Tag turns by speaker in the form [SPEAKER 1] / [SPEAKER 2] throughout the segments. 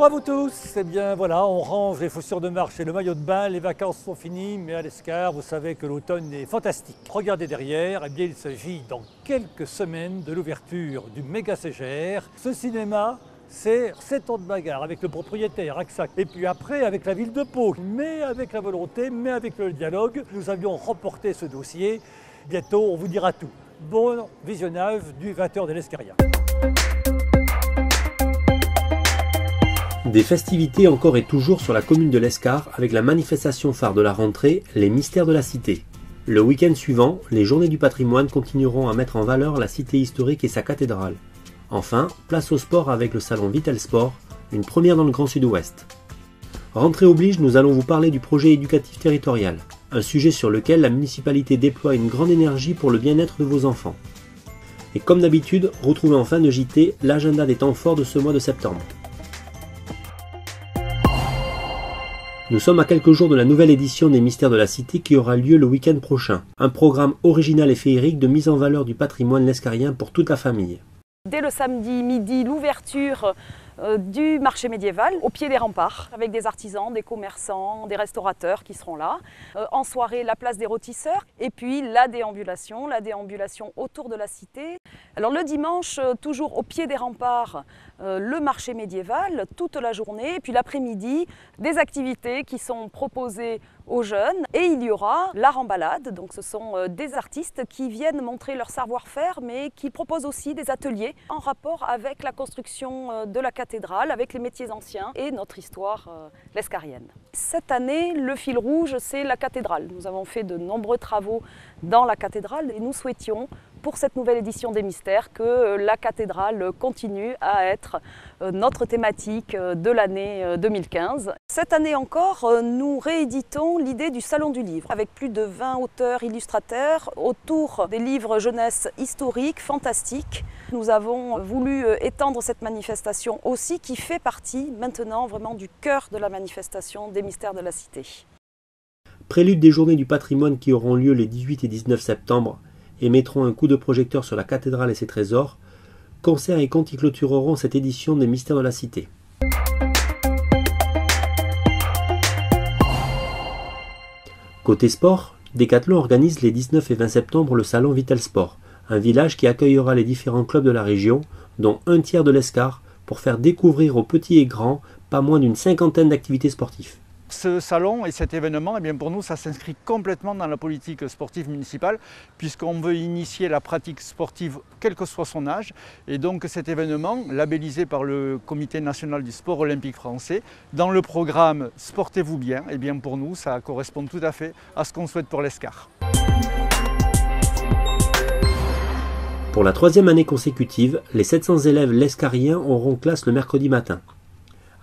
[SPEAKER 1] Bonjour à vous tous. Eh bien voilà, on range les chaussures de marche et le maillot de bain, les vacances sont finies, mais à l'Escar, vous savez que l'automne est fantastique. Regardez derrière, eh bien il s'agit dans quelques semaines de l'ouverture du Méga Ségère. Ce cinéma, c'est 7 ans de bagarre avec le propriétaire, Axac, et puis après avec la ville de Pau. Mais avec la volonté, mais avec le dialogue, nous avions remporté ce dossier. Bientôt, on vous dira tout. Bon visionnage du 20h de l'Escarien.
[SPEAKER 2] Des festivités encore et toujours sur la commune de l'Escar avec la manifestation phare de la rentrée, les mystères de la cité. Le week-end suivant, les journées du patrimoine continueront à mettre en valeur la cité historique et sa cathédrale. Enfin, place au sport avec le salon Vital Sport, une première dans le Grand Sud-Ouest. Rentrée oblige, nous allons vous parler du projet éducatif territorial, un sujet sur lequel la municipalité déploie une grande énergie pour le bien-être de vos enfants. Et comme d'habitude, retrouvez en fin de JT l'agenda des temps forts de ce mois de septembre. Nous sommes à quelques jours de la nouvelle édition des Mystères de la Cité qui aura lieu le week-end prochain. Un programme original et féerique de mise en valeur du patrimoine lescarien pour toute la famille.
[SPEAKER 3] Dès le samedi midi, l'ouverture du marché médiéval au pied des remparts avec des artisans, des commerçants, des restaurateurs qui seront là. En soirée, la place des rôtisseurs et puis la déambulation autour de la cité. Alors le dimanche, toujours au pied des remparts, le marché médiéval toute la journée et puis l'après-midi, des activités qui sont proposées aux jeunes et il y aura l'art en balade, donc ce sont des artistes qui viennent montrer leur savoir-faire mais qui proposent aussi des ateliers en rapport avec la construction de la cathédrale, avec les métiers anciens et notre histoire lescarienne. Cette année, le fil rouge, c'est la cathédrale. Nous avons fait de nombreux travaux dans la cathédrale et nous souhaitions pour cette nouvelle édition des Mystères que la cathédrale continue à être notre thématique de l'année 2015. Cette année encore, nous rééditons l'idée du Salon du Livre avec plus de 20 auteurs illustrateurs autour des livres jeunesse historiques, fantastiques. Nous avons voulu étendre cette manifestation aussi qui fait partie maintenant vraiment du cœur de la manifestation des Mystères de la Cité.
[SPEAKER 2] Prélude des journées du patrimoine qui auront lieu les 18 et 19 septembre et mettront un coup de projecteur sur la cathédrale et ses trésors, concerts et contes qui clôtureront cette édition des Mystères de la Cité. Côté sport, Decathlon organise les 19 et 20 septembre le salon Vital Sport, un village qui accueillera les différents clubs de la région, dont un tiers de l'Escar, pour faire découvrir aux petits et grands pas moins d'une cinquantaine d'activités sportives.
[SPEAKER 4] Ce salon et cet événement, eh bien pour nous, ça s'inscrit complètement dans la politique sportive municipale puisqu'on veut initier la pratique sportive quel que soit son âge. Et donc cet événement, labellisé par le Comité national du sport olympique français, dans le programme « Sportez-vous bien », eh bien pour nous, ça correspond tout à fait à ce qu'on souhaite pour l'Escar.
[SPEAKER 2] Pour la 3e année consécutive, les 700 élèves lescariens auront classe le mercredi matin.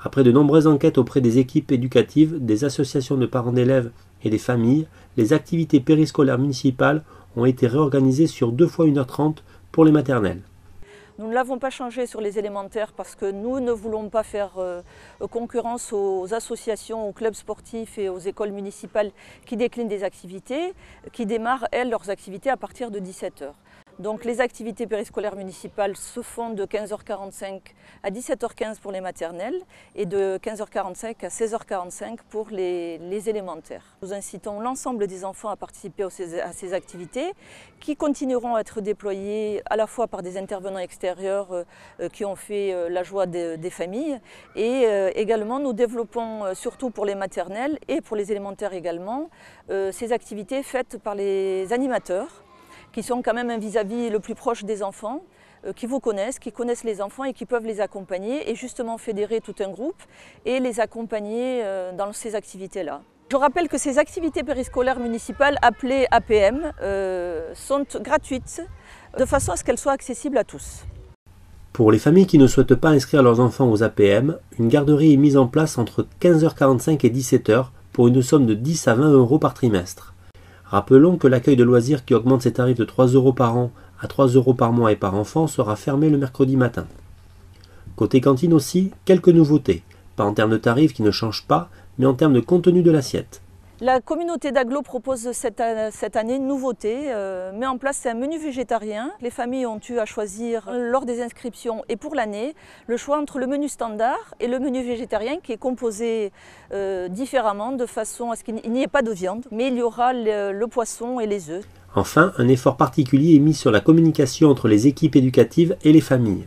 [SPEAKER 2] Après de nombreuses enquêtes auprès des équipes éducatives, des associations de parents d'élèves et des familles, les activités périscolaires municipales ont été réorganisées sur 2 fois 1h30 pour les maternelles.
[SPEAKER 5] Nous ne l'avons pas changé sur les élémentaires parce que nous ne voulons pas faire concurrence aux associations, aux clubs sportifs et aux écoles municipales qui déclinent des activités, qui démarrent, elles, leurs activités à partir de 17h. Donc les activités périscolaires municipales se font de 15h45 à 17h15 pour les maternelles et de 15h45 à 16h45 pour les élémentaires. Nous incitons l'ensemble des enfants à participer à ces activités qui continueront à être déployées à la fois par des intervenants extérieurs qui ont fait la joie des familles et également nous développons surtout pour les maternelles et pour les élémentaires également ces activités faites par les animateurs qui sont quand même un vis-à-vis le plus proche des enfants, qui vous connaissent, qui connaissent les enfants et qui peuvent les accompagner et justement fédérer tout un groupe et les accompagner dans ces activités-là. Je rappelle que ces activités périscolaires municipales appelées APM sont gratuites de façon à ce qu'elles soient accessibles à tous.
[SPEAKER 2] Pour les familles qui ne souhaitent pas inscrire leurs enfants aux APM, une garderie est mise en place entre 15h45 et 17h pour une somme de 10 à 20 € par trimestre. Rappelons que l'accueil de loisirs qui augmente ses tarifs de 3 € par an à 3 € par mois et par enfant sera fermé le mercredi matin. Côté cantine aussi, quelques nouveautés, pas en termes de tarifs qui ne changent pas, mais en termes de contenu de l'assiette.
[SPEAKER 5] La communauté d'Aglo propose cette année une nouveauté, met en place un menu végétarien. Les familles ont eu à choisir lors des inscriptions et pour l'année le choix entre le menu standard et le menu végétarien qui est composé différemment de façon à ce qu'il n'y ait pas de viande, mais il y aura le poisson et les œufs.
[SPEAKER 2] Enfin, un effort particulier est mis sur la communication entre les équipes éducatives et les familles.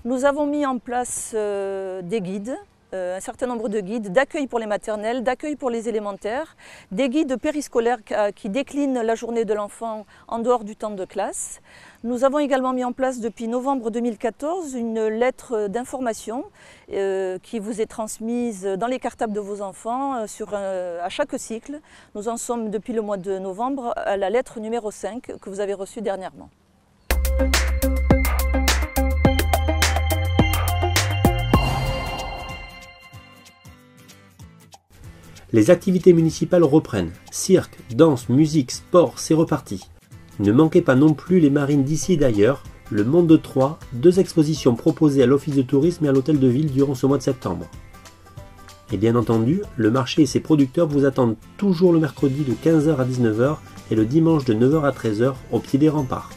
[SPEAKER 5] Nous avons mis en place des guides. Un certain nombre de guides d'accueil pour les maternelles, d'accueil pour les élémentaires, des guides périscolaires qui déclinent la journée de l'enfant en dehors du temps de classe. Nous avons également mis en place depuis novembre 2014 une lettre d'information qui vous est transmise dans les cartables de vos enfants à chaque cycle. Nous en sommes depuis le mois de novembre à la lettre numéro 5 que vous avez reçue dernièrement.
[SPEAKER 2] Les activités municipales reprennent. Cirque, danse, musique, sport, c'est reparti. Ne manquez pas non plus les marines d'ici et d'ailleurs, le Monde de Troyes, 2 expositions proposées à l'Office de tourisme et à l'Hôtel de Ville durant ce mois de septembre. Et bien entendu, le marché et ses producteurs vous attendent toujours le mercredi de 15h à 19h et le dimanche de 9h à 13h au pied des remparts.